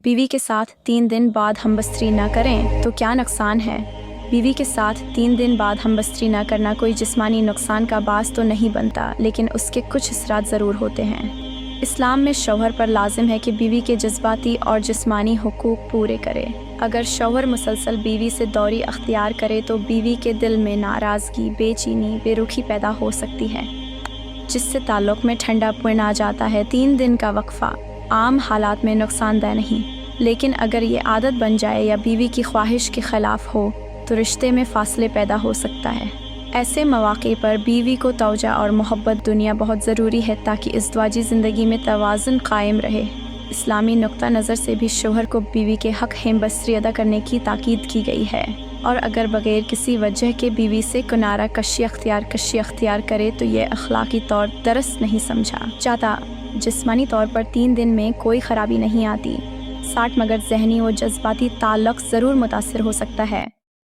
बीवी के साथ 3 दिन बाद हमबस्तरी न करें तो क्या नुकसान है? बीवी के साथ 3 दिन बाद हमबस्तरी न करना कोई जिस्मानी नुकसान का बास तो नहीं बनता, लेकिन उसके कुछ असरात ज़रूर होते हैं। इस्लाम में शौहर पर लाजिम है कि बीवी के जज्बाती और जिस्मानी हुकूक पूरे करे। अगर शौहर मुसलसल बीवी से दूरी अख्तियार करे तो बीवी के दिल में नाराज़गी, बेचैनी, बेरुखी पैदा हो सकती है, जिससे ताल्लुक़ में ठंडापन आ जाता है। 3 दिन का वक्फ़ा आम हालात में नुकसानदेह नहीं, लेकिन अगर ये आदत बन जाए या बीवी की ख्वाहिश के ख़िलाफ़ हो तो रिश्ते में फ़ासले पैदा हो सकता है। ऐसे मौक़े पर बीवी को तवज्जो और मोहब्बत दुनिया बहुत ज़रूरी है ताकि इज़्दिवाजी ज़िंदगी में तवाज़ुन कायम रहे। इस्लामी नुक्ता नज़र से भी शौहर को बीवी के हक़ हमबस्तरी अदा करने की ताकीद की गई है, और अगर बग़ैर किसी वजह के बीवी से किनारा कशी अख्तियार करे तो ये अखलाकी तौर दरस्त नहीं समझा जाता। जिस्मानी तौर पर 3 दिन में कोई ख़राबी नहीं आती, मगर ज़हनी व जज्बाती ताल्लुक़ ज़रूर मुतासिर हो सकता है।